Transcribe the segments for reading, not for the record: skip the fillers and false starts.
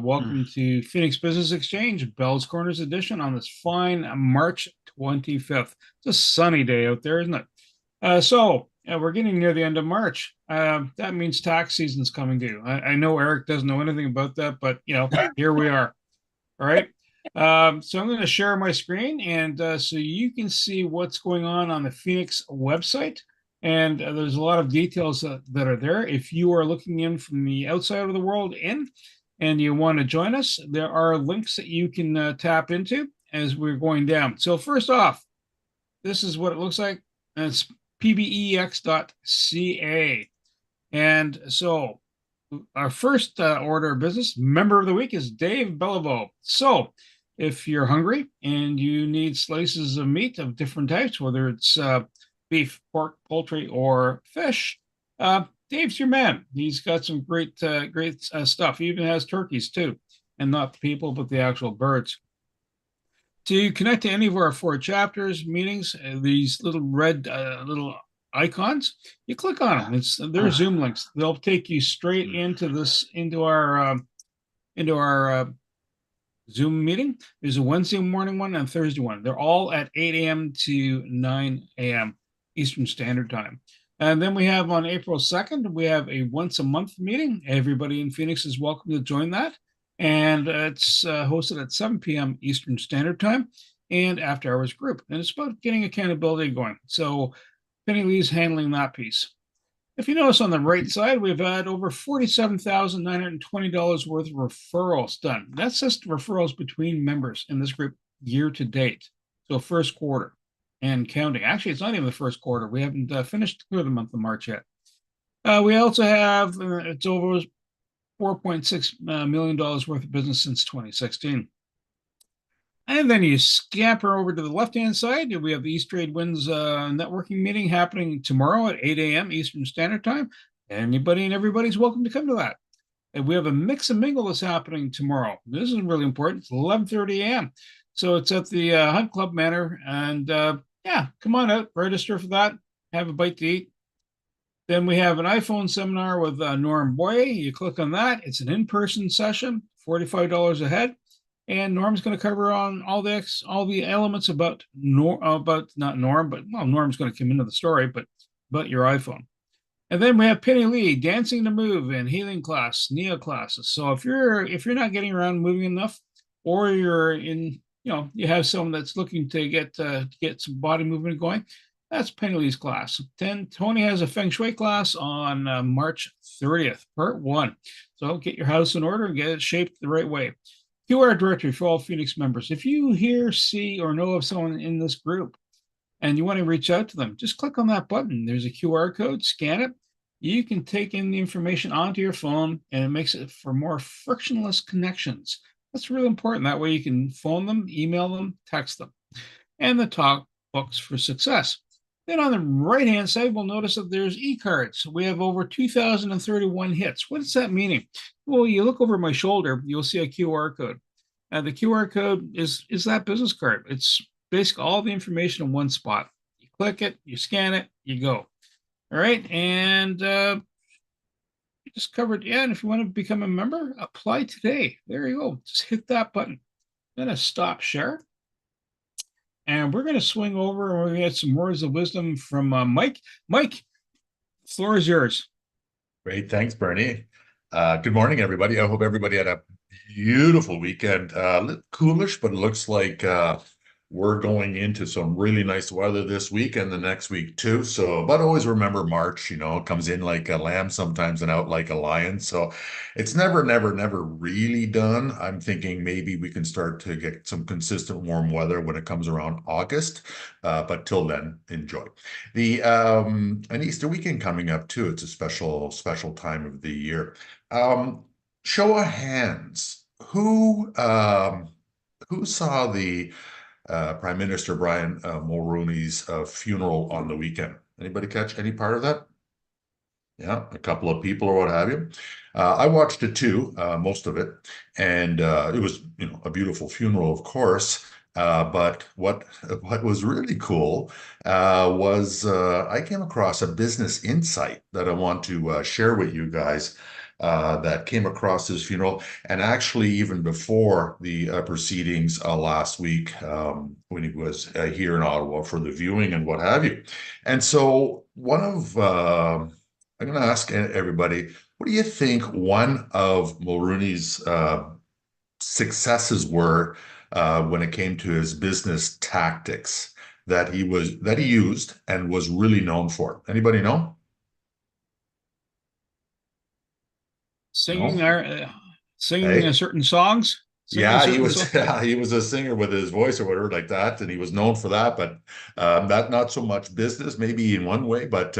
Welcome to Phoenix Business Exchange, Bell's Corners edition on this fine March 25th. It's a sunny day out there, isn't it? We're getting near the end of March. That means tax season's coming due. I know Eric doesn't know anything about that, but here we are. All right. So I'm going to share my screen, and so you can see what's going on the Phoenix website. And there's a lot of details that are there. If you are looking in from the outside of the world and you want to join us, there are links that you can tap into as we're going down. So first off, this is what it looks like. It's pbex.ca. And so our first order of business, member of the week, is Dave Beliveau. So if you're hungry and you need slices of meat of different types, whether it's beef, pork, poultry, or fish, Dave's your man. He's got some great stuff. He even has turkeys too, and not the people, but the actual birds. To connect to any of our 4 chapters meetings, these little red little icons, you click on them. They're Zoom links. They'll take you straight into our Zoom meeting. There's a Wednesday morning one and a Thursday one. They're all at 8 a.m. to 9 a.m. Eastern Standard Time. And then we have on April 2nd, we have a once a month meeting. Everybody in Phoenix is welcome to join that. And it's hosted at 7 p.m. Eastern Standard Time and after hours group. And it's about getting accountability going. So Penny Lee's handling that piece. If you notice on the right side, we've had over $47,920 worth of referrals done. That's just referrals between members in this group year to date. So first quarter and counting. Actually, it's not even the first quarter. We haven't finished through the month of March yet. We also have, it's over $4.6 million worth of business since 2016. And then you scamper over to the left-hand side. We have the East Trade Winds networking meeting happening tomorrow at 8 a.m. Eastern Standard Time. Anybody and everybody's welcome to come to that. And we have a mix and mingle that's happening tomorrow. This is really important. It's 11:30 a.m. So it's at the Hunt Club Manor. And come on out, register for that, have a bite to eat. Then we have an iPhone seminar with Norm Boye. You click on that. It's an in-person session, $45 a head. And Norm's going to cover on all the elements about Norm's going to come into the story, but about your iPhone. And then we have Penny Lee, Dancing to Move and Healing class, neo classes. So if you're not getting around moving enough, or you're in, you have someone that's looking to get some body movement going, that's Penny Lee's class. Then Tony has a Feng Shui class on March 30th, part 1. So get your house in order and get it shaped the right way. QR directory for all Phoenix members. If you hear, see, or know of someone in this group and you want to reach out to them, just click on that button. There's a QR code, scan it. You can take in the information onto your phone, and it makes it for more frictionless connections. That's really important. That way you can phone them, email them, text them. And the talk books for success. Then on the right-hand side, we'll notice that there's e-cards. We have over 2,031 hits. What does that mean? Well, you look over my shoulder, you'll see a QR code. The QR code is that business card. It's basically all the information in one spot. You click it, you scan it, you go. All right, and you just covered. Yeah, and if you want to become a member, apply today. There you go. Just hit that button. I'm going to stop share. And we're going to swing over and we're going to get some words of wisdom from Mike. Mike, the floor is yours. Great. Thanks, Bernie. Good morning, everybody. I hope everybody had a beautiful weekend. Coolish, but it looks like we're going into some really nice weather this week and the next week too. So, but always remember March, it comes in like a lamb sometimes and out like a lion. So it's never really done. I'm thinking maybe we can start to get some consistent warm weather when it comes around August. But till then, enjoy. An Easter weekend coming up too. It's a special time of the year. Show of hands. Who saw the Prime Minister Brian Mulroney's funeral on the weekend? Anybody catch any part of that? Yeah, a couple of people or what have you. I watched it too, most of it, and it was, a beautiful funeral, of course. But what was really cool was I came across a business insight that I want to share with you guys. that came across his funeral, and actually even before the proceedings last week when he was here in Ottawa for the viewing and what have you. And so I'm going to ask everybody, what do you think one of Mulrooney's successes were when it came to his business tactics that he used and was really known for? Anybody know? Singing No? our singing Hey, certain songs, singing yeah, he certain was songs. he was a singer with his voice or whatever like that, and he was known for that. But not so much business, maybe in one way. But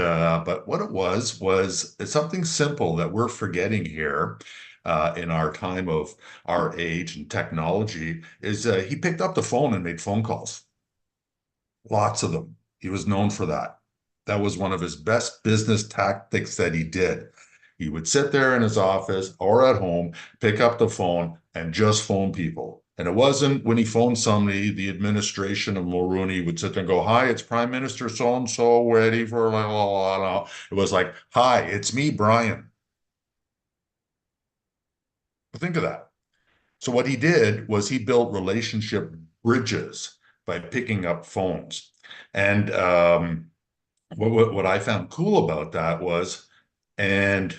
what it was it's something simple that we're forgetting here in our time of our age and technology. Is he picked up the phone and made phone calls, lots of them. He was known for that. That was one of his best business tactics that he did. He would sit there in his office or at home, pick up the phone, and just phone people. And it wasn't when he phoned somebody, the administration of Mulrooney would sit there and go, "Hi, it's Prime Minister so and so, ready for la la la la." It was like, "Hi, it's me, Brian." Think of that. So what he did was he built relationship bridges by picking up phones. And what I found cool about that was, and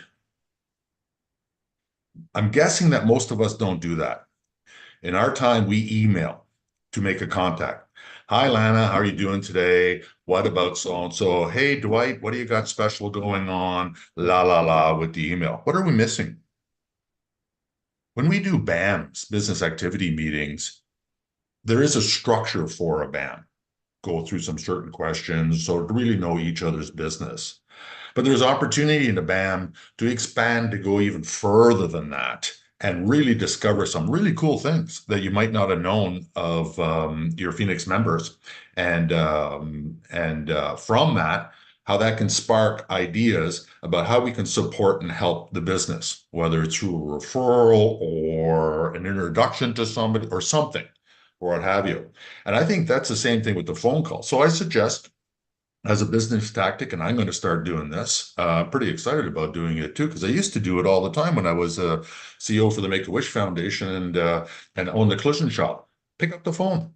I'm guessing that most of us don't do that. In our time, we email to make a contact. "Hi, Lana, how are you doing today? What about so and so? Hey, Dwight, what do you got special going on? La la la," with the email. What are we missing? When we do BAMs, business activity meetings, there is a structure for a BAM. Go through some certain questions so to really know each other's business. But there's opportunity in the BAM to expand to go even further than that and really discover some really cool things that you might not have known of your Phoenix members. And from that, how that can spark ideas about how we can support and help the business, whether it's through a referral or an introduction to somebody or something, or what have you. And I think that's the same thing with the phone call. So I suggest as a business tactic, and I'm going to start doing this. I'm pretty excited about doing it too, because I used to do it all the time when I was a CEO for the Make-A-Wish Foundation and owned the collision shop. Pick up the phone.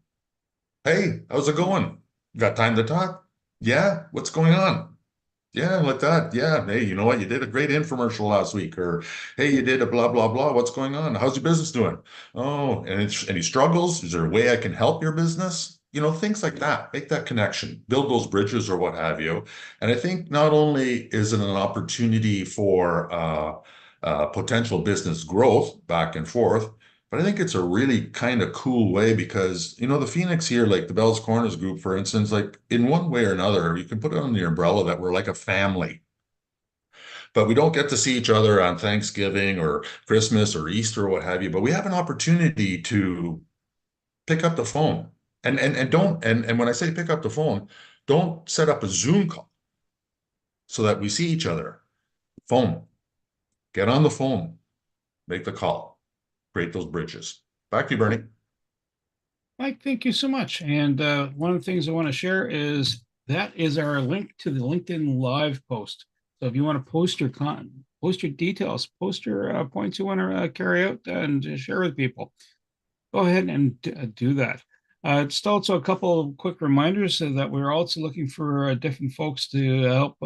"Hey, how's it going? Got time to talk? Yeah, what's going on? Yeah, like that. Yeah. Hey, you know what? You did a great infomercial last week." Or, "Hey, you did a blah, blah, blah. What's going on? How's your business doing? Oh, and it's any struggles? Is there a way I can help your business?" Things like that. Make that connection, build those bridges or what have you. And I think not only is it an opportunity for potential business growth back and forth, but I think it's a really kind of cool way because, the Phoenix here, like the Bell's Corners group, for instance, like in one way or another, you can put it under the umbrella that we're like a family. But we don't get to see each other on Thanksgiving or Christmas or Easter or what have you. But we have an opportunity to pick up the phone. And when I say pick up the phone, don't set up a Zoom call so that we see each other. Phone. Get on the phone. Make the call. Create those bridges. Back to you, Bernie. Mike, thank you so much. And one of the things I want to share is that is our link to the LinkedIn Live post. So if you want to post your details, post your points you want to carry out and share with people, go ahead and do that. Just also a couple of quick reminders that we're also looking for different folks to help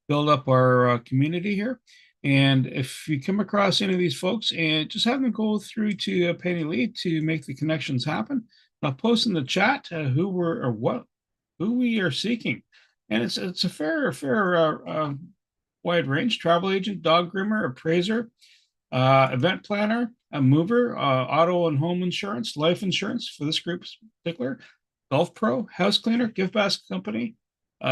build up our community here. And if you come across any of these folks, and just have them go through to Penny Lee to make the connections happen. Post in the chat who we are seeking, and it's a fair wide range: travel agent, dog groomer, appraiser, event planner, a mover, auto and home insurance, life insurance for this group in particular, golf pro, house cleaner, gift basket company,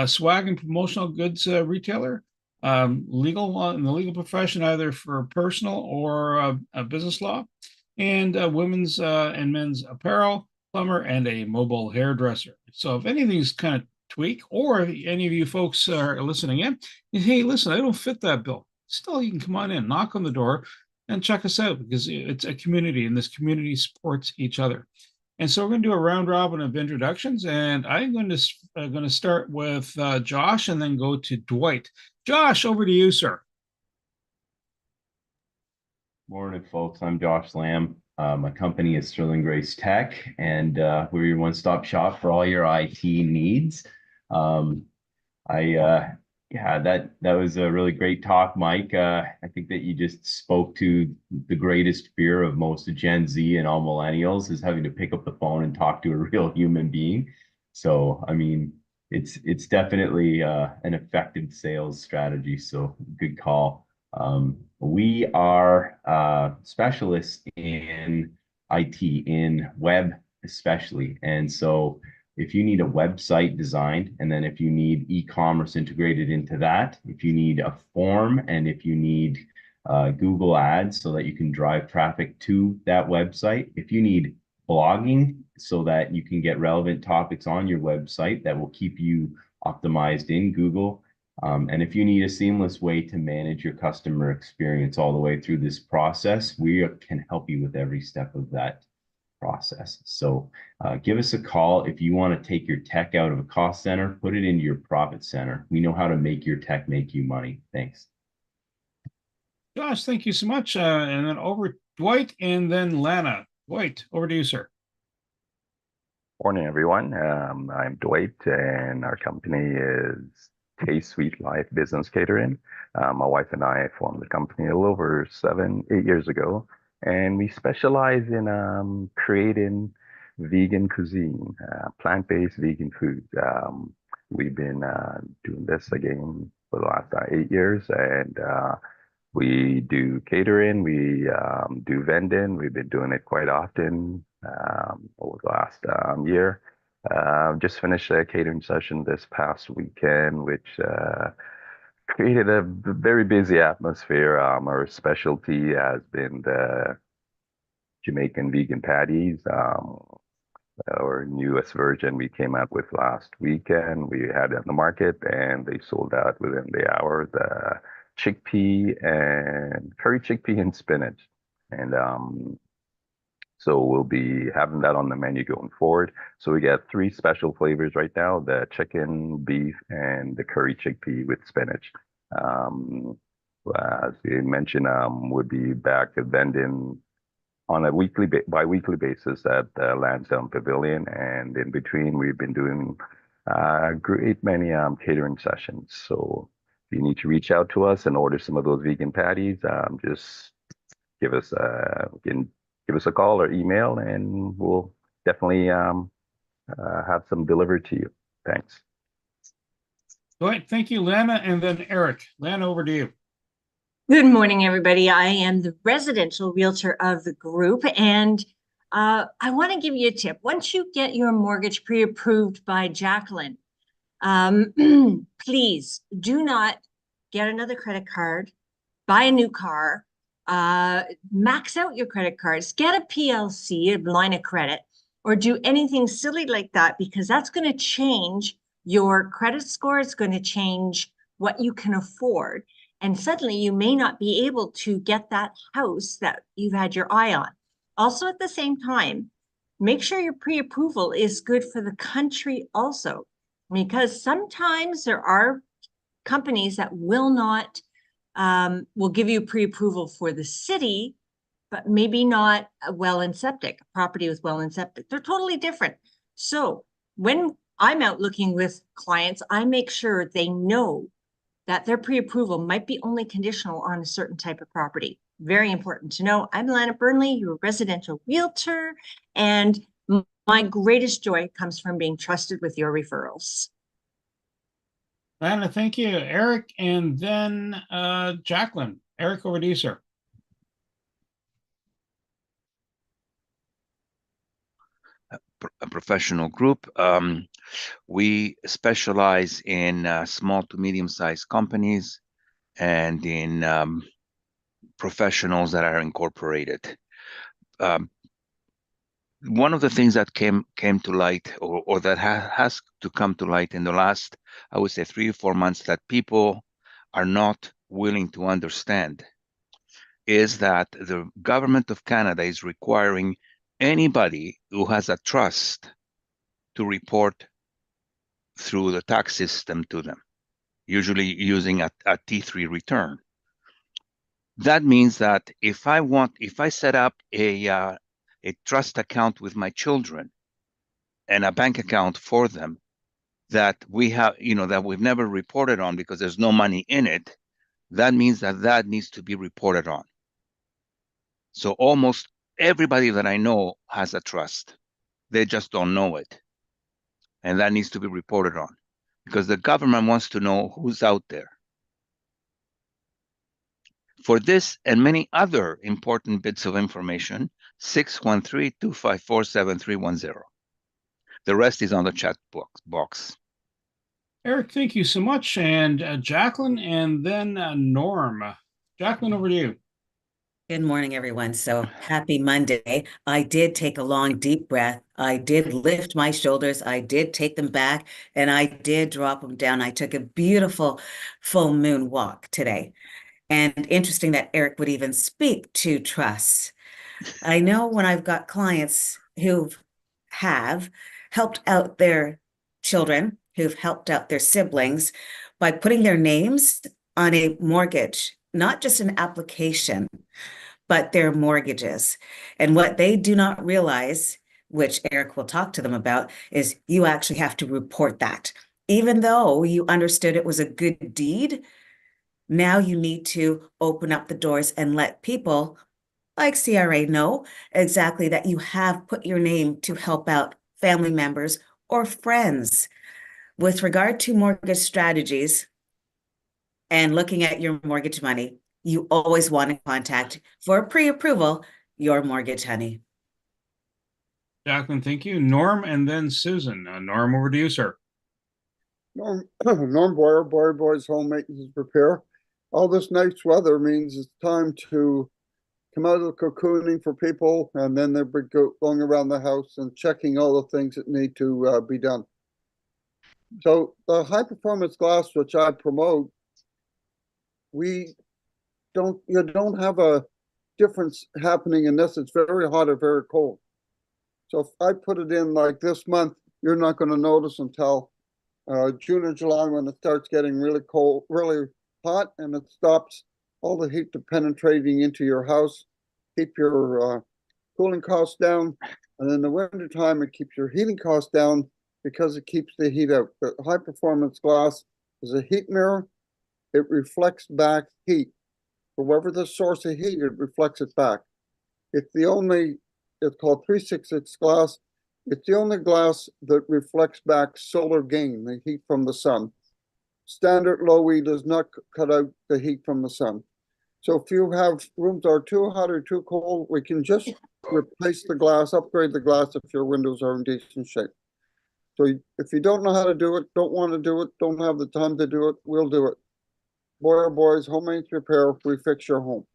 swag and promotional goods retailer, legal in the legal profession, either for personal or business law, and women's and men's apparel, plumber, and a mobile hairdresser. So if any of these kind of tweak, or if any of you folks are listening in, hey, listen, I don't fit that bill. Still, you can come on in, knock on the door, and check us out because it's a community and this community supports each other. And so we're going to do a round robin of introductions, and I'm going to start with Josh and then go to Dwight. Josh, over to you, sir. Morning, folks. I'm Josh Lamb. My company is Sterling Grace Tech, and we're your one-stop shop for all your IT needs. Um, yeah, that was a really great talk, Mike. I think that you just spoke to the greatest fear of most of Gen Z and all millennials is having to pick up the phone and talk to a real human being. So, I mean, it's definitely an effective sales strategy. So, good call. We are specialists in IT, in web especially, and so if you need a website designed, and then if you need e-commerce integrated into that, if you need a form, and if you need Google Ads so that you can drive traffic to that website, if you need blogging so that you can get relevant topics on your website that will keep you optimized in Google, and if you need a seamless way to manage your customer experience all the way through this process, we can help you with every step of that process. So give us a call if you want to take your tech out of a cost center, put it into your profit center. We know how to make your tech make you money. Thanks. Josh, thank you so much. And then over Dwight and then Lana. Dwight, over to you, sir. Morning, everyone. I'm Dwight, and our company is Taste Sweet Life Business Catering. My wife and I formed the company a little over 8 years ago, and we specialize in creating vegan cuisine, plant-based vegan food. We've been doing this again for the last 8 years, and we do catering, we do vending. We've been doing it quite often over the last year. Just finished a catering session this past weekend, which created a very busy atmosphere. Our specialty has been the Jamaican vegan patties. Our newest version we came out with last weekend. We had it on the market and they sold out within the hour. The chickpea and curry chickpea and spinach. And so we'll be having that on the menu going forward. So we got three special flavors right now: the chicken, beef, and the curry chickpea with spinach. Um, as you mentioned, we'll be back at vending on a bi-weekly basis at the Lansdowne Pavilion, and in between we've been doing great many catering sessions. So if you need to reach out to us and order some of those vegan patties, just give us a call or email, and we'll definitely have some delivered to you. Thanks. Dwight, thank you, Lana, and then Eric. Lana, over to you. Good morning, everybody. I am the residential realtor of the group, and I want to give you a tip. Once you get your mortgage pre-approved by Jacqueline, please do not get another credit card, buy a new car, max out your credit cards, get a PLC, a line of credit, or do anything silly like that, because that's going to change your credit score. It's going to change what you can afford. And suddenly you may not be able to get that house that you've had your eye on. Also, at the same time, make sure your pre-approval is good for the country also, because sometimes there are companies that will not, will give you pre-approval for the city, but maybe not a well and septic, a property with well and septic. They're totally different. So when I'm out looking with clients, I make sure they know that their pre-approval might be only conditional on a certain type of property. Very important to know. I'm Lana Burnley, your residential realtor, and my greatest joy comes from being trusted with your referrals. Lana, thank you. Eric, and then Jacqueline. Eric, over to you, sir. A professional group. We specialize in small to medium-sized companies and in professionals that are incorporated. One of the things that came to light, or that has to come to light in the last, I would say, 3 or 4 months, that people are not willing to understand, is that the government of Canada is requiring anybody who has a trust to report through the tax system to them, usually using a T3 return. That means that if I set up a trust account with my children and a bank account for them that we have, that we've never reported on because there's no money in it, that means that needs to be reported on. So almost everybody that I know has a trust. They just don't know it. And that needs to be reported on because the government wants to know who's out there. For this and many other important bits of information, 613-254-7310. The rest is on the chat box. Eric, thank you so much. And Jacqueline, and then Norm. Jacqueline, over to you. Good morning, everyone. So happy Monday. I did take a long, deep breath. I did lift my shoulders. I did take them back and I did drop them down. I took a beautiful full moon walk today. And interesting that Eric would even speak to trust. I know when I've got clients who have helped out their children, who've helped out their siblings by putting their names on a mortgage, not just an application, but their mortgages. And what they do not realize, which Eric will talk to them about, is you actually have to report that. Even though you understood it was a good deed, now you need to open up the doors and let people like CRA know exactly that you have put your name to help out family members or friends. With regard to mortgage strategies and looking at your mortgage money, you always want to contact for pre-approval your mortgage honey. Jacqueline, thank you. Norm, and then Susan. Norm, over to you, sir. Norm Boyer, Boy's Home Maintenance Repair. All this nice weather means it's time to come out of the cocooning for people, and then they're going around the house and checking all the things that need to be done. So the high performance glass, which I promote, you don't have a difference happening unless it's very hot or very cold. So if I put it in like this month, you're not going to notice until June or July when it starts getting really cold, really hot, and it stops all the heat from penetrating into your house, keep your cooling costs down, and in the winter time it keeps your heating costs down because it keeps the heat out. The high performance glass is a heat mirror. It reflects back heat. For whatever the source of heat, it reflects it back. It's called 366 glass. It's the only glass that reflects back solar gain, the heat from the sun. Standard low E does not cut out the heat from the sun. So if you have rooms that are too hot or too cold, we can just replace the glass, upgrade the glass if your windows are in decent shape. So if you don't know how to do it, don't want to do it, don't have the time to do it, we'll do it. Boy's Home Maintenance Repair, we fix your home.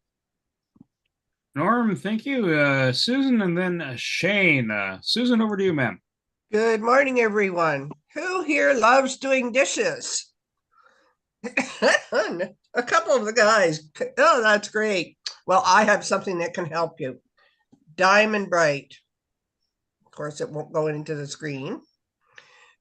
Norm, thank you. Susan, and then Shane. Susan, over to you, ma'am. Good morning, everyone. Who here loves doing dishes? A couple of the guys. Oh, that's great. Well, I have something that can help you. Diamond Bright. Of course, it won't go into the screen.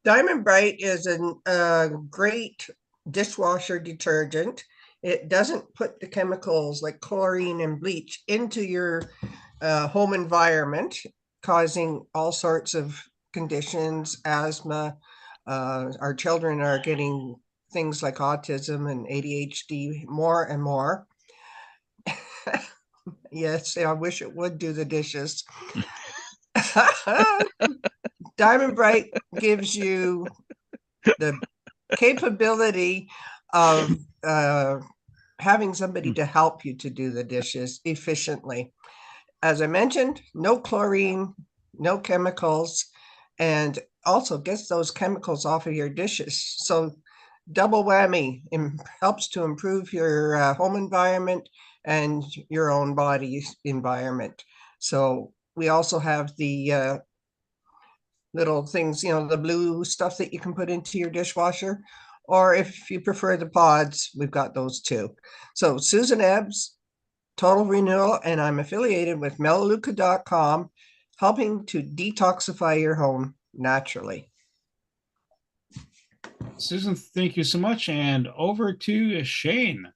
Diamond Bright is a great dishwasher detergent. It doesn't put the chemicals like chlorine and bleach into your home environment, causing all sorts of conditions, asthma. Our children are getting things like autism and ADHD more and more. Yes, I wish it would do the dishes. Diamond Bright gives you the capability of having somebody to help you to do the dishes efficiently. As I mentioned, no chlorine, no chemicals, and also gets those chemicals off of your dishes. So double whammy, helps to improve your home environment and your own body environment. So we also have the little things, the blue stuff that you can put into your dishwasher, or if you prefer the pods, we've got those too. So Susan Ebbs, Total Renewal, and I'm affiliated with Melaleuca.com, helping to detoxify your home naturally. Susan, thank you so much. And over to Shane.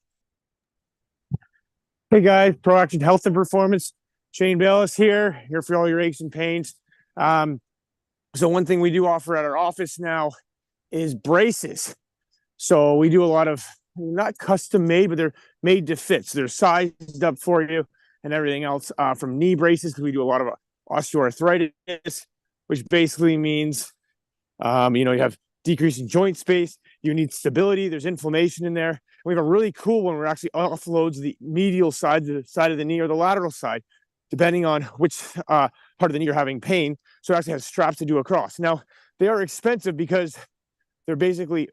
Hey guys, Proaction Health and Performance. Shane Bayless here for all your aches and pains. So one thing we do offer at our office now is braces. So we do a lot of, not custom made, but they're made to fit. So they're sized up for you and everything else, from knee braces, because we do a lot of osteoarthritis, which basically means, you have decreasing joint space, you need stability, there's inflammation in there. We have a really cool one where it actually offloads the medial side, the side of the knee, or the lateral side, depending on which part of the knee you're having pain. So it actually has straps to do across. Now, they are expensive because they're basically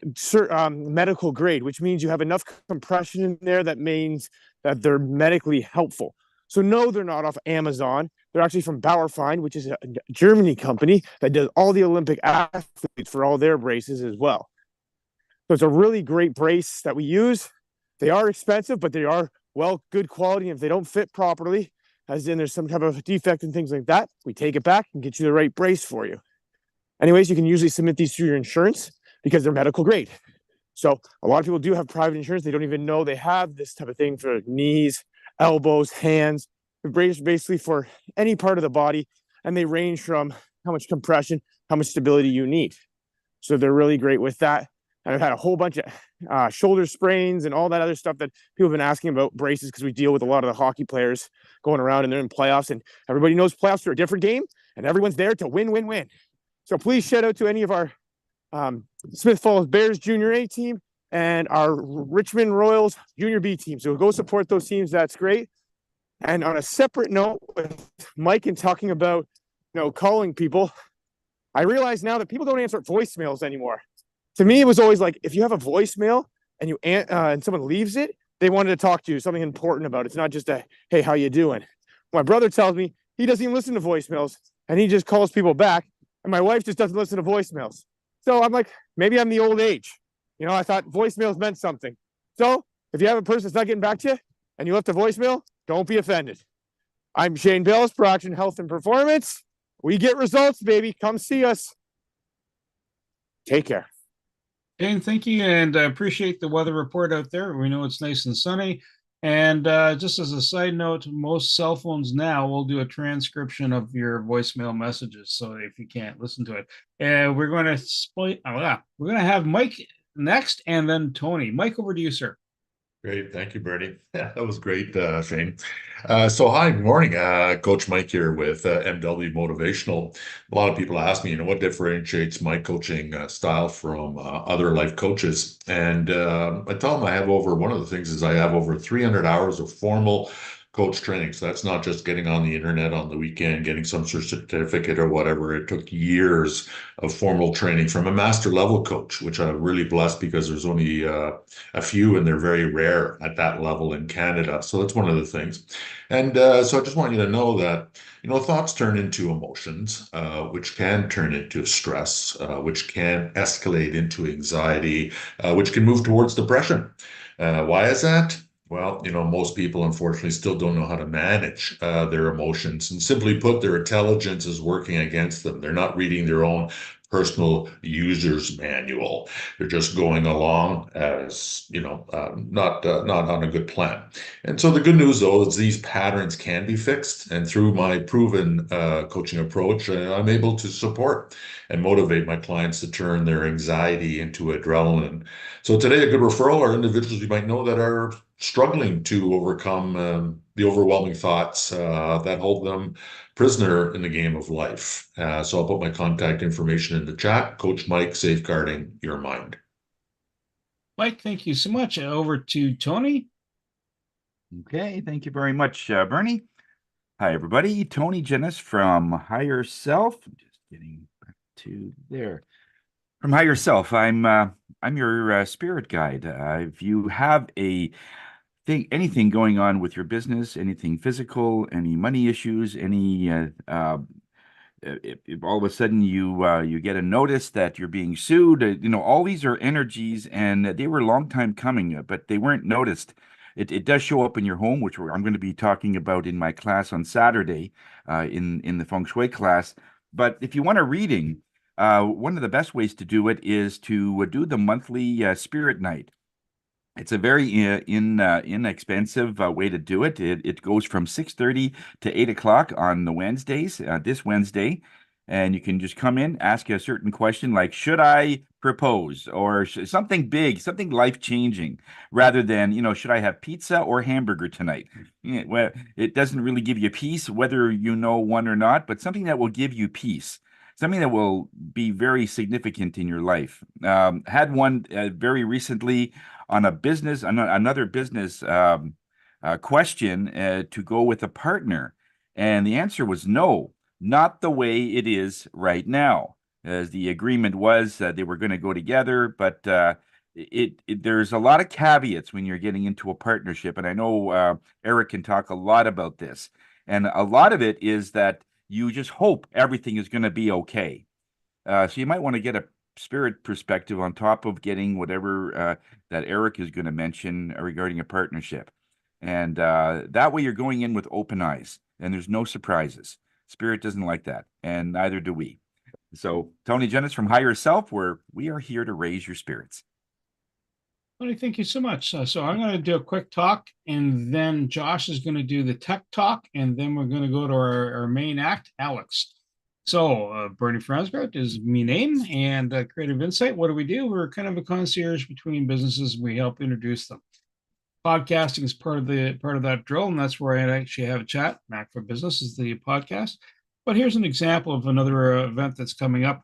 medical grade, which means you have enough compression in there that means that they're medically helpful. So no, they're not off Amazon. They're actually from Bauerfeind, which is a Germany company that does all the Olympic athletes for all their braces as well. So it's a really great brace that we use. They are expensive, but they are good quality. If they don't fit properly, as in there's some type of defect and things like that, we take it back and get you the right brace for you. Anyways, you can usually submit these through your insurance because they're medical grade. So a lot of people do have private insurance. They don't even know they have this type of thing for knees, elbows, hands, basically for any part of the body. And they range from how much compression, how much stability you need. So they're really great with that. And I've had a whole bunch of shoulder sprains and all that other stuff that people have been asking about braces, because we deal with a lot of the hockey players going around and they're in playoffs, and everybody knows playoffs are a different game and everyone's there to win, win, win. So please shout out to any of our Smith Falls Bears Junior A team and our Richmond Royals Junior B team. So go support those teams. That's great. And on a separate note, with Mike and talking about, calling people, I realize now that people don't answer voicemails anymore. To me, it was always like, if you have a voicemail and and someone leaves it, they wanted to talk to you, something important about it. It's not just a, hey, how you doing? My brother tells me he doesn't even listen to voicemails and he just calls people back. And my wife just doesn't listen to voicemails. So I'm like, maybe I'm the old age. I thought voicemails meant something. So if you have a person that's not getting back to you and you left a voicemail, don't be offended. I'm Shane Bayless, Proaction Health and Performance. We get results, baby. Come see us. Take care. Shane, thank you, and I appreciate the weather report out there. We know it's nice and sunny. And just as a side note, most cell phones now will do a transcription of your voicemail messages. So if you can't listen to it, we're going to split. We're going to have Mike next, and then Tony. Mike, over to you, sir. Great. Thank you, Bernie. Yeah, that was great, Shane. So hi, good morning. Coach Mike here with MW Motivational. A lot of people ask me, what differentiates my coaching style from other life coaches? And I tell them one of the things is I have over 300 hours of formal coach training. So that's not just getting on the internet on the weekend, getting some certificate or whatever. It took years of formal training from a master level coach, which I'm really blessed because there's only a few and they're very rare at that level in Canada. So that's one of the things. And so I just want you to know that, thoughts turn into emotions, which can turn into stress, which can escalate into anxiety, which can move towards depression. Why is that? Well, most people, unfortunately, still don't know how to manage their emotions. And simply put, their intelligence is working against them. They're not reading their own personal user's manual. They're just going along as, not on a good plan. And so the good news, though, is these patterns can be fixed. And through my proven coaching approach, I'm able to support and motivate my clients to turn their anxiety into adrenaline. So today, a good referral are individuals you might know that are struggling to overcome the overwhelming thoughts that hold them prisoner in the game of life. So I'll put my contact information in the chat. Coach Mike, safeguarding your mind. Mike, thank you so much. Over to Tony. Okay, thank you very much, Bernie. Hi, everybody. Tony Jennis from Higher Self. I'm just getting back to there. From Higher Self, I'm your spirit guide. If you have anything going on with your business, anything physical, any money issues, any if all of a sudden you get a notice that you're being sued, all these are energies, and they were a long time coming, but they weren't noticed. It does show up in your home, which I'm going to be talking about in my class on Saturday, in the Feng Shui class. But if you want a reading, one of the best ways to do it is to do the monthly spirit night. It's a very inexpensive way to do it. It goes from 6:30 to 8 o'clock on the Wednesdays, this Wednesday. And you can just come in, ask a certain question like, should I propose? Or something big, something life-changing, rather than, should I have pizza or hamburger tonight? Yeah, well, it doesn't really give you peace, whether you know one or not, but something that will give you peace, something that will be very significant in your life. Had one very recently on another business question to go with a partner. And the answer was no, not the way it is right now. As the agreement was they were going to go together, but there's a lot of caveats when you're getting into a partnership. And I know Eric can talk a lot about this. And a lot of it is that you just hope everything is going to be okay. So you might want to get a spirit perspective on top of getting whatever that Eric is going to mention regarding a partnership. And that way you're going in with open eyes and there's no surprises. Spirit doesn't like that, and neither do we. So, Tony Jennis from Higher Self, where we are here to raise your spirits. Tony, thank you so much. So I'm going to do a quick talk, and then Josh is going to do the tech talk, and then we're going to go to our main act, Alex. So Bernie Fransgart is me name, and Creative Insight. What do? We're kind of a concierge between businesses. We help introduce them. Podcasting is part of that drill, and that's where I actually have a chat. Mac for Business is the podcast. But here's an example of another event that's coming up.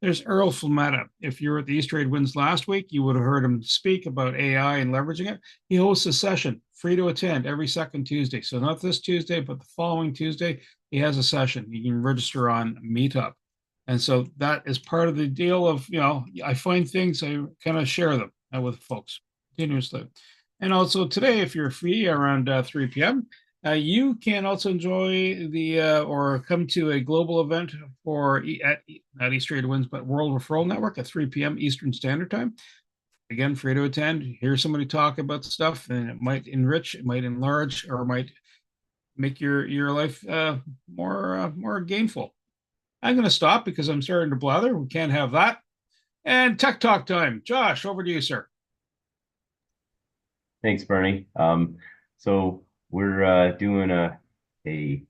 There's Earl Flametta. If you were at the East Trade Winds last week, you would have heard him speak about AI and leveraging it. He hosts a session, free to attend, every second Tuesday. So not this Tuesday, but the following Tuesday, he has a session. You can register on Meetup. And so that is part of the deal of, I find things, I kind of share them with folks continuously. And also today, if you're free around 3 p.m., you can also enjoy or come to a global event at East Trade Winds, but World Referral Network at 3 p.m. Eastern Standard Time. Again, free to attend. Hear somebody talk about stuff, and it might enrich, it might enlarge, or it might make your life more gainful. I'm going to stop because I'm starting to blather. We can't have that. And tech talk time. Josh, over to you, sir. Thanks, Bernie. So we're doing a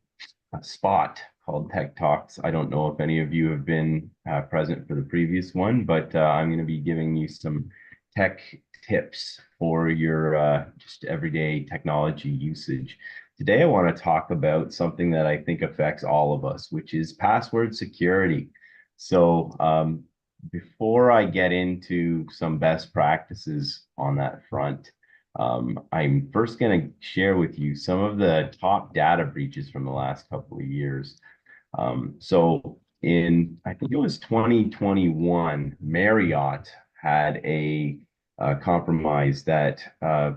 spot called Tech Talks. I don't know if any of you have been present for the previous one, but I'm going to be giving you some tech tips for your just everyday technology usage. Today, I want to talk about something that I think affects all of us, which is password security. So before I get into some best practices on that front, I'm first going to share with you some of the top data breaches from the last couple of years. So in, I think it was 2021, Marriott had a compromise that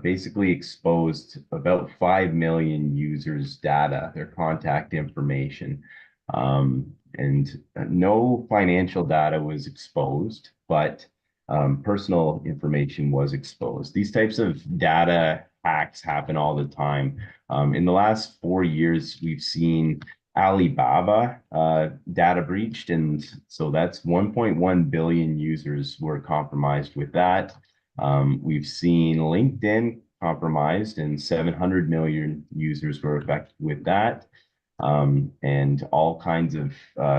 basically exposed about 5 million users' data, their contact information. And no financial data was exposed, but personal information was exposed. These types of data hacks happen all the time. In the last 4 years, we've seen Alibaba data breached, and so that's 1.1 billion users were compromised with that. We've seen LinkedIn compromised, and 700 million users were affected with that. And all kinds of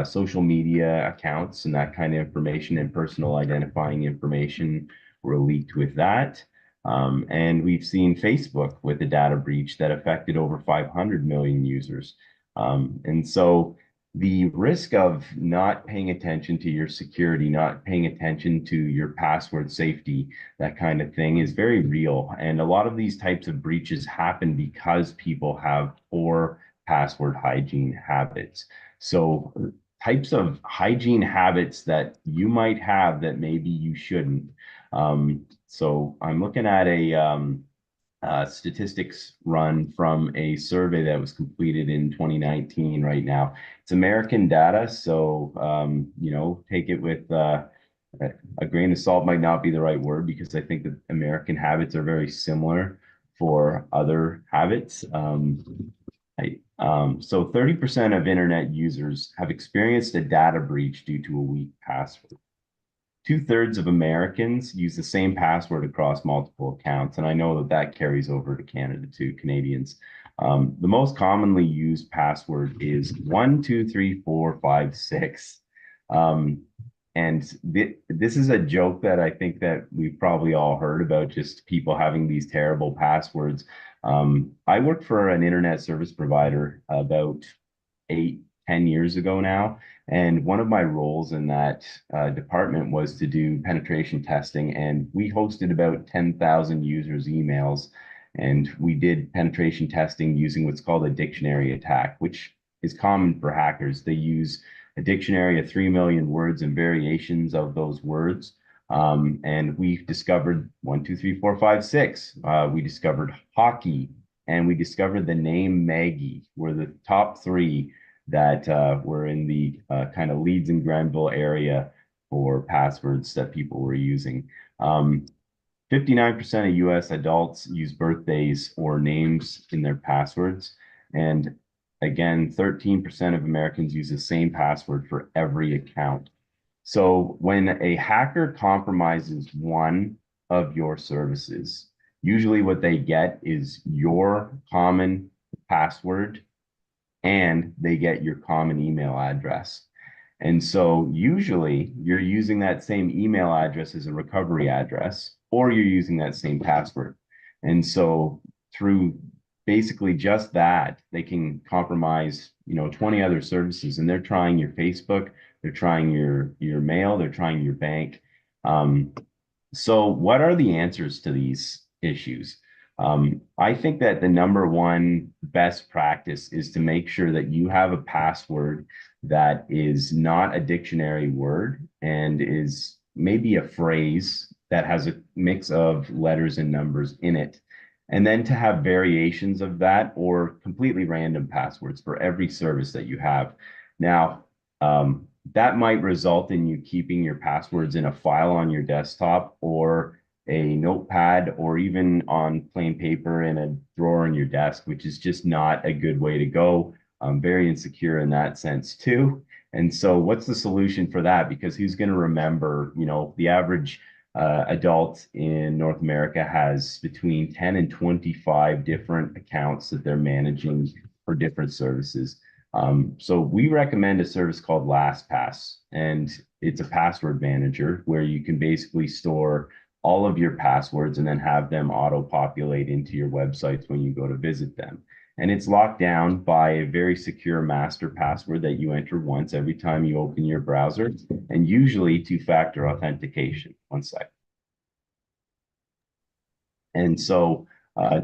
social media accounts and that kind of information and personal identifying information were leaked with that. And we've seen Facebook with a data breach that affected over 500 million users. And so the risk of not paying attention to your security, not paying attention to your password safety, that kind of thing is very real. And a lot of these types of breaches happen because people have poor password hygiene habits. So types of hygiene habits that you might have that maybe you shouldn't. So I'm looking at a statistics run from a survey that was completed in 2019 right now. It's American data, so take it with a grain of salt might not be the right word, because I think that American habits are very similar for other habits. So 30% of internet users have experienced a data breach due to a weak password. 2/3 of Americans use the same password across multiple accounts. And I know that that carries over to Canada too, Canadians. The most commonly used password is 123456. And this is a joke that I think that we've probably all heard about, just people having these terrible passwords. I worked for an internet service provider about 8-10 years ago now. And one of my roles in that department was to do penetration testing. And we hosted about 10,000 users' emails. And we did penetration testing using what's called a dictionary attack, which is common for hackers. They use a dictionary of 3 million words and variations of those words. And we discovered 1, 2, 3, 4, 5, 6. We discovered hockey, and we discovered the name Maggie were the top 3 that were in the kind of Leeds and Grenville area for passwords that people were using. 59% of US adults use birthdays or names in their passwords. And again, 13% of Americans use the same password for every account. So when a hacker compromises one of your services, usually what they get is your common password, and they get your common email address. And so usually you're using that same email address as a recovery address, or you're using that same password. And so through basically just that, they can compromise, 20 other services, and they're trying your Facebook, they're trying your mail, they're trying your bank. So what are the answers to these issues? I think that the number one best practice is to make sure that you have a password that is not a dictionary word and is maybe a phrase that has a mix of letters and numbers in it. And then to have variations of that or completely random passwords for every service that you have. Now, that might result in you keeping your passwords in a file on your desktop or a notepad, or even on plain paper in a drawer in your desk, which is just not a good way to go. Very insecure in that sense too. And so what's the solution for that? Because who's going to remember, the average adult in North America has between 10 and 25 different accounts that they're managing for different services. So we recommend a service called LastPass, and it's a password manager where you can basically store all of your passwords and then have them auto-populate into your websites when you go to visit them. And it's locked down by a very secure master password that you enter once every time you open your browser, and usually two-factor authentication. One sec. And so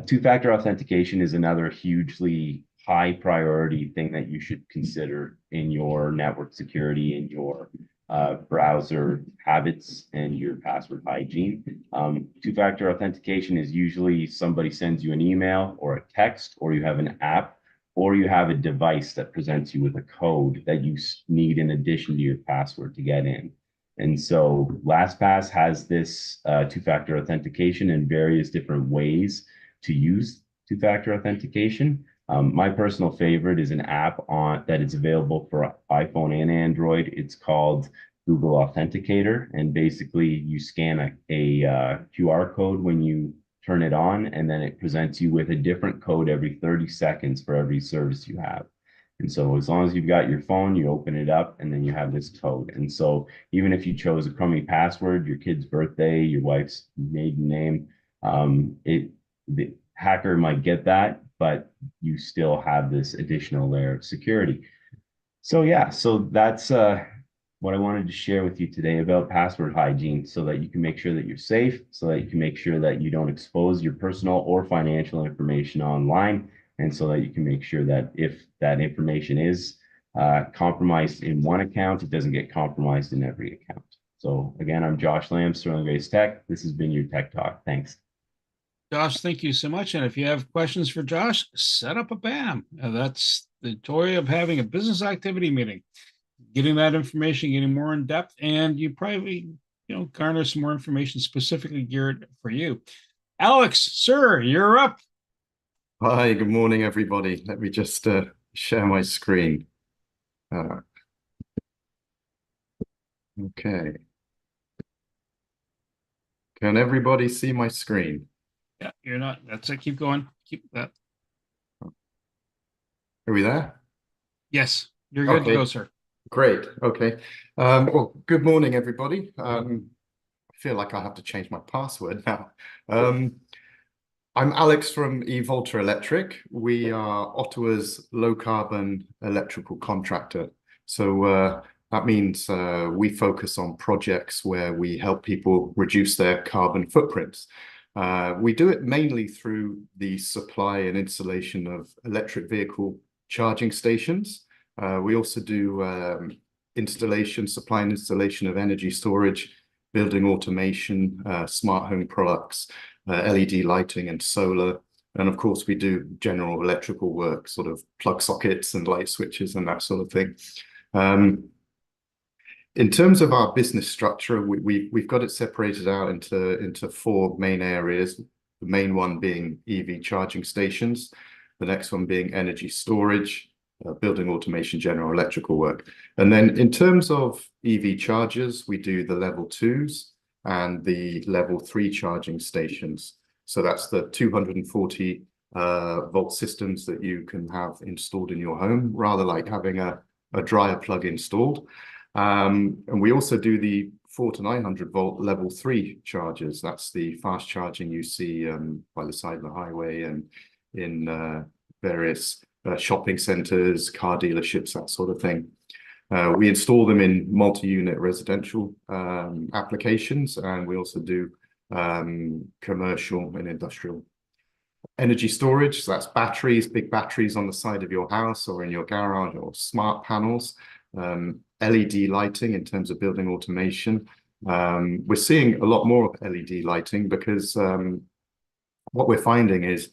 two-factor authentication is another hugely high priority thing that you should consider in your network security, in your browser habits, and your password hygiene. Two-factor authentication is usually somebody sends you an email or a text, or you have an app, or you have a device that presents you with a code that you need in addition to your password to get in. And so LastPass has this two-factor authentication in various different ways to use two-factor authentication. My personal favorite is an app that is available for iPhone and Android. It's called Google Authenticator, and basically you scan a QR code when you turn it on, and then it presents you with a different code every 30 seconds for every service you have. And so as long as you've got your phone, you open it up, and then you have this code. And so even if you chose a crummy password, your kid's birthday, your wife's maiden name, the hacker might get that, but you still have this additional layer of security. So yeah, so that's what I wanted to share with you today about password hygiene, so that you can make sure that you're safe, so that you can make sure that you don't expose your personal or financial information online, and so that you can make sure that if that information is compromised in one account, it doesn't get compromised in every account. So again, I'm Josh Lamb, Sterling Grace Tech. This has been your Tech Talk. Thanks. Josh, thank you so much. And if you have questions for Josh, set up a BAM. That's the joy of having a business activity meeting, getting that information, getting more in depth, and you probably, garner some more information specifically geared for you. Alex, sir, you're up. Hi, good morning, everybody. Let me just share my screen. Okay. Can everybody see my screen? Yeah, you're not. That's it. Keep going. Keep that. Are we there? Yes, you're good to Okay. go, sir. Great. Okay. Well, good morning, everybody. I feel like I have to change my password now. I'm Alex from eVolta Electric. We are Ottawa's low carbon electrical contractor. So that means we focus on projects where we help people reduce their carbon footprints. We do it mainly through the supply and installation of electric vehicle charging stations. We also do supply and installation of energy storage, building automation, smart home products, LED lighting and solar. And of course, we do general electrical work, sort of plug sockets and light switches and that sort of thing. In terms of our business structure, we've got it separated out into four main areas. The main one being EV charging stations, the next one being energy storage, building automation, general electrical work. And then in terms of EV chargers, we do the level 2s and the level 3 charging stations. So that's the 240 volt systems that you can have installed in your home, rather like having a dryer plug installed. And we also do the 400 to 900 volt level 3 chargers. That's the fast charging you see by the side of the highway and in various shopping centers, car dealerships, that sort of thing. We install them in multi-unit residential applications, and we also do commercial and industrial. Energy storage, so that's batteries, big batteries on the side of your house or in your garage, or smart panels. LED lighting in terms of building automation. We're seeing a lot more of LED lighting because what we're finding is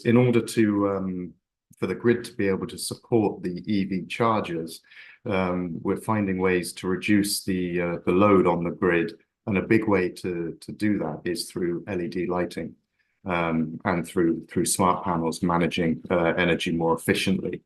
in order to for the grid to be able to support the EV chargers, we're finding ways to reduce the load on the grid, and a big way to do that is through LED lighting and through smart panels managing energy more efficiently.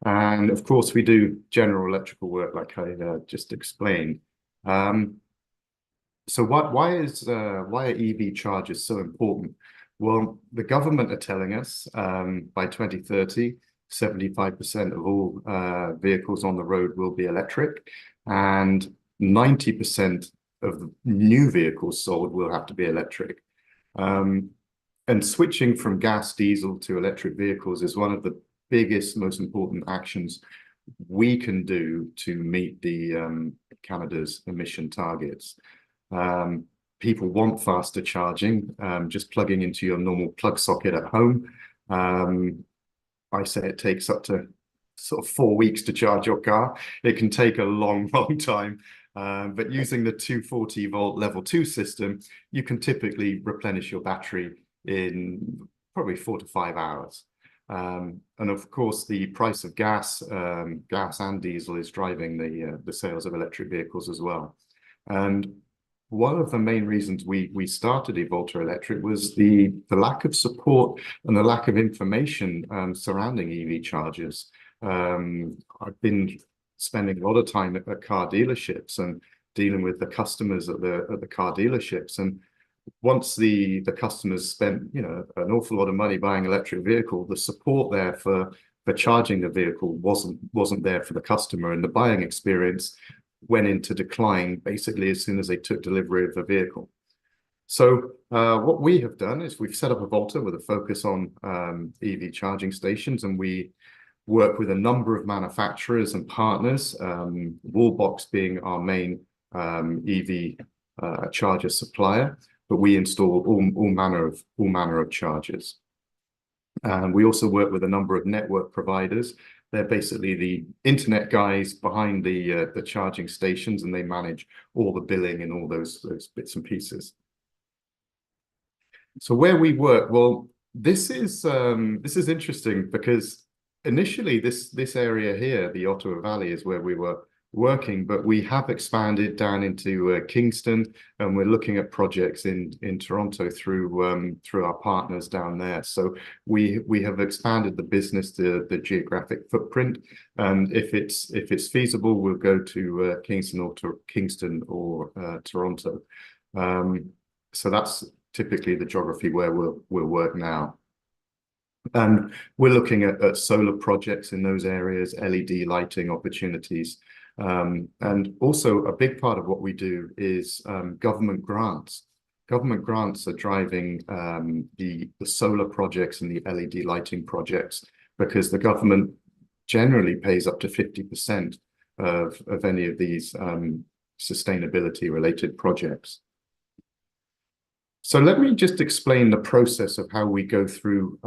And of course, we do general electrical work, like I just explained. So why are EV chargers so important? Well, the government are telling us by 2030, 75% of all vehicles on the road will be electric, and 90% of the new vehicles sold will have to be electric. And switching from gas, diesel to electric vehicles is one of the biggest, most important actions we can do to meet the Canada's emission targets. People want faster charging, just plugging into your normal plug socket at home. I say it takes up to sort of 4 weeks to charge your car. It can take a long, long time. But using the 240 volt level 2 system, you can typically replenish your battery in probably 4 to 5 hours. And of course, the price of gas and diesel is driving the sales of electric vehicles as well. And one of the main reasons we started eVolta Electric was the lack of support and the lack of information surrounding EV chargers. I've been spending a lot of time at car dealerships and dealing with the customers at the car dealerships. And once the customers spent, you know, an awful lot of money buying an electric vehicle, the support there for charging the vehicle wasn't there for the customer, and the buying experience went into decline basically as soon as they took delivery of the vehicle. So what we have done is we've set up eVolta with a focus on EV charging stations, and we work with a number of manufacturers and partners, Wallbox being our main EV charger supplier, but we install all manner of chargers. And we also work with a number of network providers. They're basically the internet guys behind the charging stations, and they manage all the billing and all those bits and pieces. So where we work, well, this is interesting because initially this area here, the Ottawa Valley, is where we were working, but we have expanded down into Kingston, and we're looking at projects in Toronto through our partners down there. So we have expanded the business, the geographic footprint, and if it's feasible, we'll go to Kingston or Toronto. So that's typically the geography where we'll work now. And we're looking at solar projects in those areas, LED lighting opportunities. And also a big part of what we do is government grants. Government grants are driving the solar projects and the LED lighting projects, because the government generally pays up to 50% of any of these sustainability related projects. So let me just explain the process of how we go through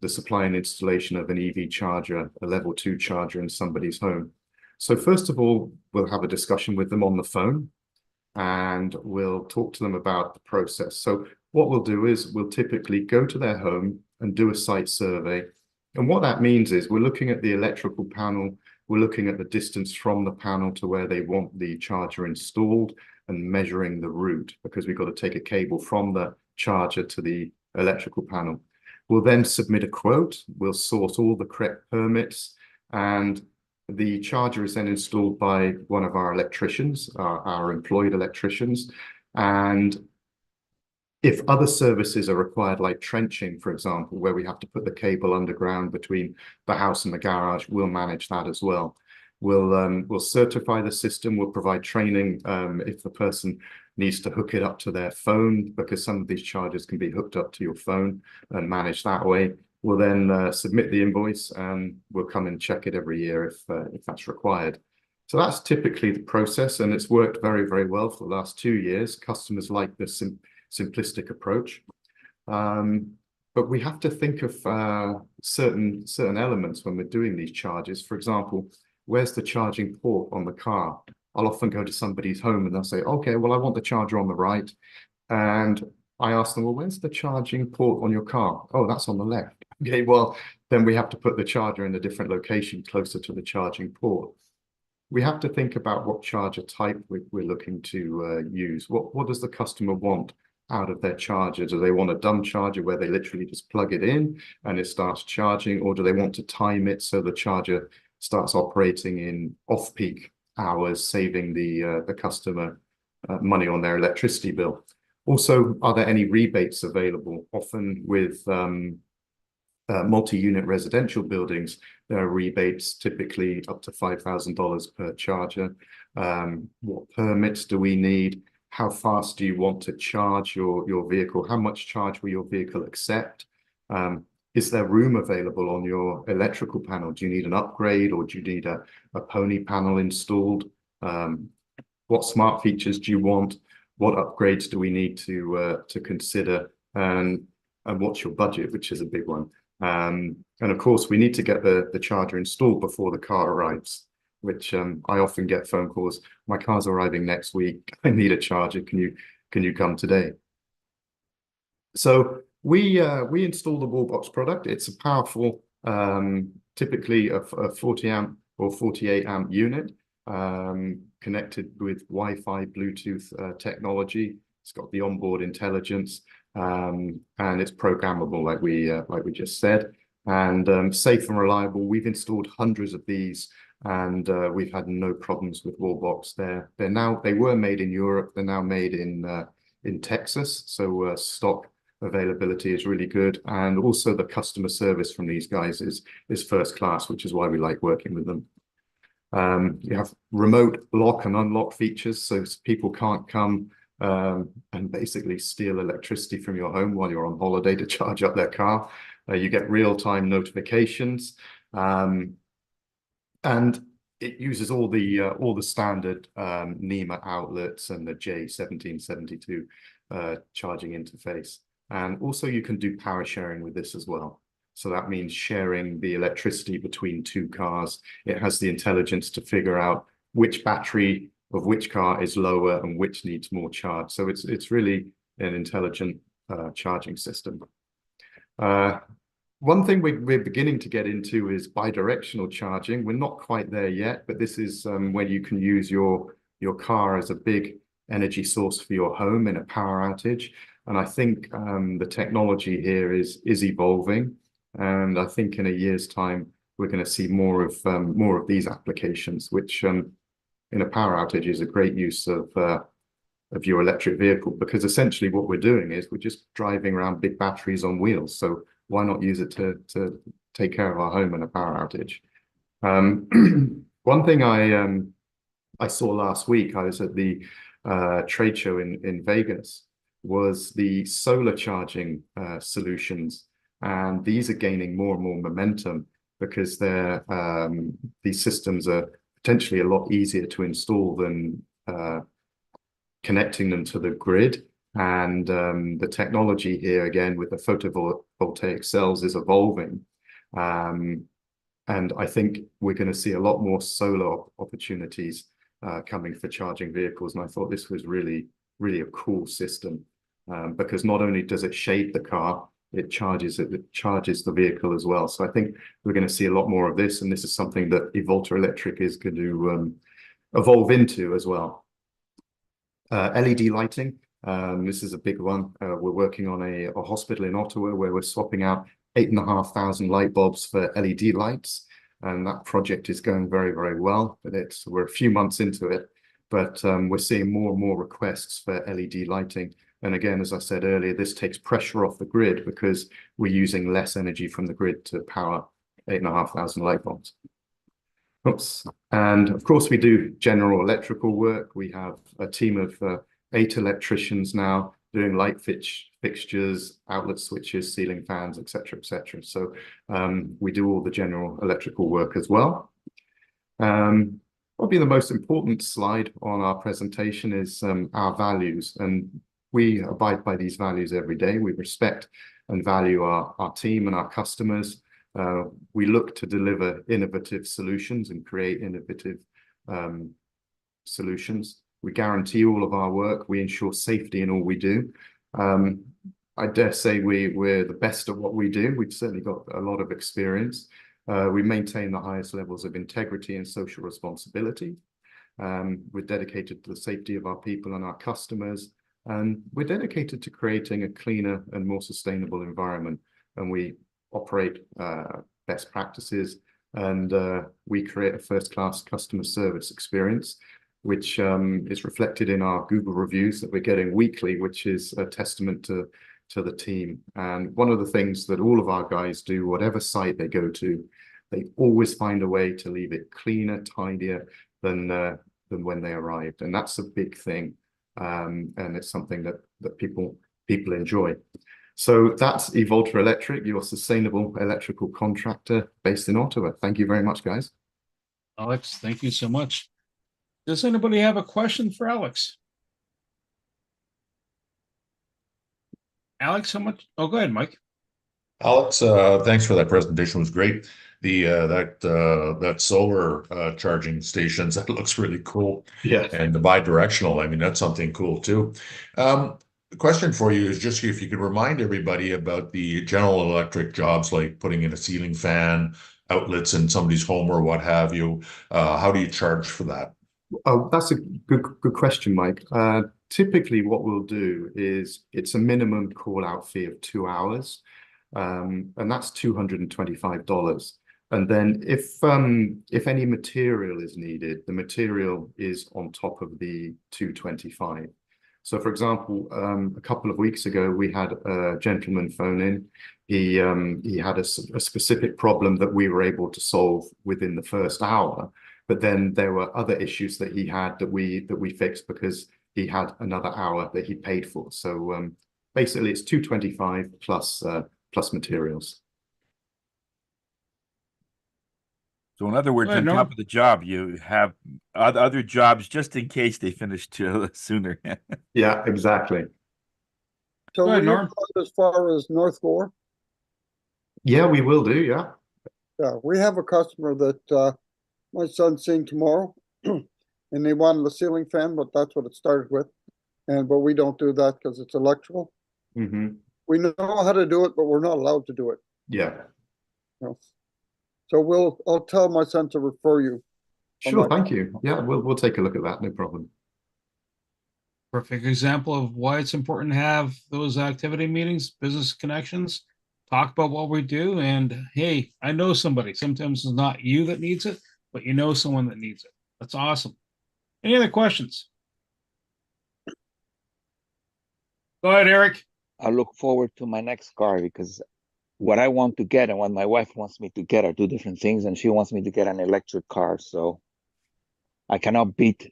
the supply and installation of an EV charger, a level 2 charger in somebody's home. So first of all, we'll have a discussion with them on the phone, and we'll talk to them about the process. So what we'll do is we'll typically go to their home and do a site survey. And what that means is we're looking at the electrical panel, we're looking at the distance from the panel to where they want the charger installed, and measuring the route, because we've got to take a cable from the charger to the electrical panel. We'll then submit a quote, we'll sort all the correct permits, and the charger is then installed by one of our electricians, our employed electricians. And if other services are required, like trenching, for example, where we have to put the cable underground between the house and the garage, we'll manage that as well. We'll certify the system, we'll provide training if the person needs to hook it up to their phone, because some of these chargers can be hooked up to your phone and managed that way. We'll then submit the invoice, and we'll come and check it every year if that's required. So that's typically the process, and it's worked very, very well for the last 2 years. Customers like this simplistic approach. But we have to think of certain elements when we're doing these charges. For example, where's the charging port on the car? I'll often go to somebody's home and they'll say, okay, well, I want the charger on the right. And I ask them, well, where's the charging port on your car? Oh, that's on the left. Okay, well, then we have to put the charger in a different location closer to the charging port. We have to think about what charger type we're looking to use. What does the customer want out of their charger? Do they want a dumb charger where they literally just plug it in and it starts charging? Or do they want to time it so the charger starts operating in off-peak hours, saving the customer money on their electricity bill? Also, are there any rebates available? Often with multi-unit residential buildings, there are rebates typically up to $5,000 per charger. What permits do we need? How fast do you want to charge your vehicle? How much charge will your vehicle accept? Is there room available on your electrical panel? Do you need an upgrade, or do you need a Pony panel installed? What smart features do you want? What upgrades do we need to consider? And what's your budget, which is a big one. And of course, we need to get the charger installed before the car arrives, which I often get phone calls. My car's arriving next week. I need a charger. Can you come today? So we install the Wallbox product. It's a powerful, typically a 40 amp or 48 amp unit, connected with Wi-Fi, Bluetooth technology. It's got the onboard intelligence, and it's programmable, like we just said, and safe and reliable. We've installed hundreds of these, and we've had no problems with Wallbox. They were made in Europe. They're now made in Texas, so stock availability is really good, and also the customer service from these guys is first class, which is why we like working with them. You have remote lock and unlock features, so people can't come and basically steal electricity from your home while you're on holiday to charge up their car. You get real-time notifications, and it uses all the standard NEMA outlets and the J1772 charging interface. And also you can do power sharing with this as well. So that means sharing the electricity between two cars. It has the intelligence to figure out which battery of which car is lower and which needs more charge. So it's really an intelligent charging system. One thing we're beginning to get into is bidirectional charging. We're not quite there yet, but this is where you can use your car as a big energy source for your home in a power outage. And I think the technology here is evolving, and I think in a year's time we're going to see more of these applications, which in a power outage is a great use of your electric vehicle, because essentially what we're doing is we're just driving around big batteries on wheels. So why not use it to take care of our home in a power outage? One thing I saw last week, I was at the trade show in Vegas, was the solar charging solutions. And these are gaining more and more momentum because these systems are potentially a lot easier to install than connecting them to the grid. And the technology here, again, with the photovoltaic cells is evolving. And I think we're going to see a lot more solar opportunities coming for charging vehicles. And I thought this was really, really a cool system because not only does it shade the car, it charges the vehicle as well. So I think we're going to see a lot more of this. And this is something that eVolta Electric is going to evolve into as well. LED lighting. This is a big one. We're working on a hospital in Ottawa where we're swapping out 8,500 light bulbs for LED lights. And that project is going very, very well. But we're a few months into it, but we're seeing more and more requests for LED lighting. And again, as I said earlier, this takes pressure off the grid because we're using less energy from the grid to power 8,500 light bulbs. Oops. And of course, we do general electrical work. We have a team of 8 electricians now doing light fixtures, outlet switches, ceiling fans, etc., etc. So we do all the general electrical work as well. Probably the most important slide on our presentation is our values, and we abide by these values every day. We respect and value our team and our customers. We look to deliver innovative solutions and create innovative solutions. We guarantee all of our work. We ensure safety in all we do. I dare say we're the best at what we do. We've certainly got a lot of experience. We maintain the highest levels of integrity and social responsibility. We're dedicated to the safety of our people and our customers. And we're dedicated to creating a cleaner and more sustainable environment. And we operate best practices, and we create a first-class customer service experience, which is reflected in our Google reviews that we're getting weekly, which is a testament to the team. And one of the things that all of our guys do, whatever site they go to, they always find a way to leave it cleaner, tidier than when they arrived. And that's a big thing. And it's something that people enjoy. So that's eVolta Electric, your sustainable electrical contractor based in Ottawa. Thank you very much, guys. Alex, thank you so much. Does anybody have a question for Alex? Alex, how much? Oh, go ahead, Mike. Alex, thanks for that presentation. It was great. That solar charging stations, that looks really cool. Yeah. And the bi-directional, I mean, that's something cool too. The question for you is just if you could remind everybody about the General Electric jobs, like putting in a ceiling fan, outlets in somebody's home or what have you. How do you charge for that? Oh, that's a good question, Mike. Typically, what we'll do is it's a minimum call-out fee of 2 hours, and that's $225. And then if any material is needed, the material is on top of the $225. So, for example, a couple of weeks ago, we had a gentleman phone in. He had a specific problem that we were able to solve within the first hour. But then there were other issues that he had that we fixed because he had another hour that he paid for. So basically, it's $225 plus materials. So in other words, Well, on no. top of the job, you have other jobs just in case they finish sooner. Yeah, exactly. So Go ahead, will you Norm. go as far as North Gore? Yeah, we will do. Yeah. Yeah, we have a customer that my son's seeing tomorrow, and they wanted a ceiling fan, but that's what it started with. But we don't do that because it's electrical. Mm-hmm. We know how to do it, but we're not allowed to do it. Yeah. You know? So I'll tell my son to refer you. Sure, thank you. Yeah, we'll take a look at that, no problem. Perfect example of why it's important to have those activity meetings, business connections, talk about what we do. And hey, I know somebody. Sometimes it's not you that needs it, but you know someone that needs it. That's awesome. Any other questions? Go ahead, Eric. I look forward to my next car because what I want to get and what my wife wants me to get are two different things, and she wants me to get an electric car. So I cannot beat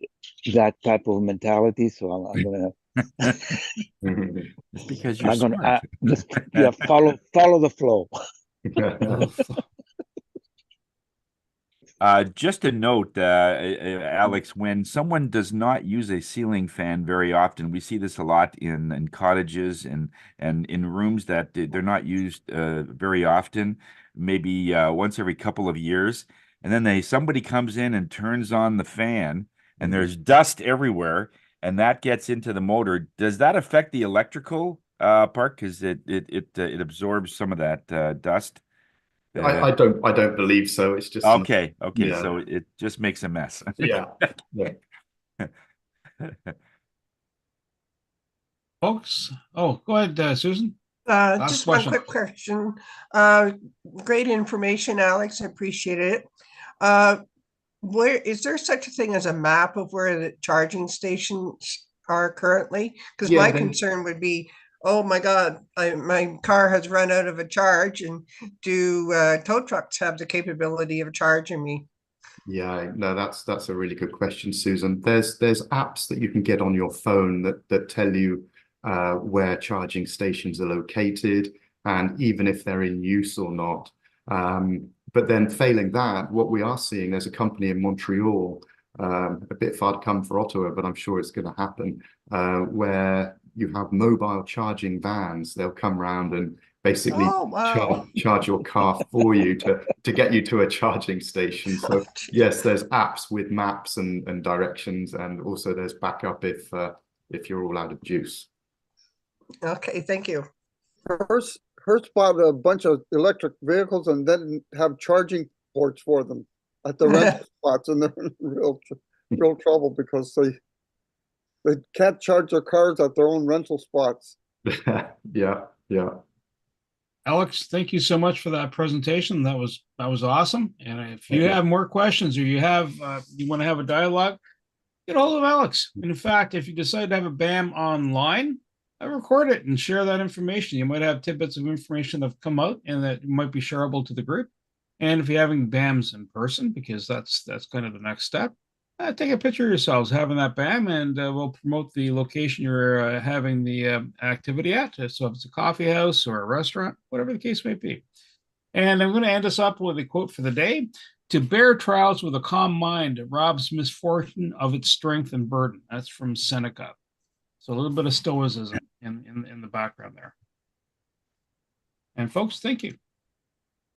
that type of mentality. So I'm gonna. It's because you're I'm gonna smart. just follow the flow. Just a note, Alex, when someone does not use a ceiling fan very often, we see this a lot in cottages and in rooms that they're not used very often, maybe once every couple of years, and then somebody comes in and turns on the fan, and there's dust everywhere, and that gets into the motor. Does that affect the electrical part? Because it absorbs some of that dust. I don't believe so. It's just Okay. yeah. So it just makes a mess. Yeah. Folks. Oh, go ahead, Susan. Last Just question. one quick question. Great information, Alex. I appreciate it. Where is there such a thing as a map of where the charging stations are currently? Because Yeah, my they- concern would be, oh my God, my car has run out of a charge, and do tow trucks have the capability of charging me? Yeah, no, that's a really good question, Susan. There's apps that you can get on your phone that tell you where charging stations are located and even if they're in use or not. But then failing that, what we are seeing, there's a company in Montreal, a bit far to come for Ottawa, but I'm sure it's going to happen, where you have mobile charging vans. They'll come around and basically Oh, wow. charge your car for you to get you to a charging station. So yes, there's apps with maps and directions, and also there's backup if you're all out of juice. Okay, thank you. Hertz bought a bunch of electric vehicles and then have charging ports for them at the rental spots, and they're in real trouble because they can't charge their cars at their own rental spots. Yeah. Alex, thank you so much for that presentation. That was awesome. And if you have more questions or you want to have a dialogue, get hold of Alex. And in fact, if you decide to have a BAM online, I record it and share that information. You might have tidbits of information that have come out and that might be shareable to the group. And if you're having BAMs in person, because that's kind of the next step, take a picture of yourselves having that BAM, and we'll promote the location you're having the activity at. So if it's a coffee house or a restaurant, whatever the case may be. And I'm going to end us up with a quote for the day. To bear trials with a calm mind robs misfortune of its strength and burden. That's from Seneca. So a little bit of stoicism in the background there. And folks, thank you.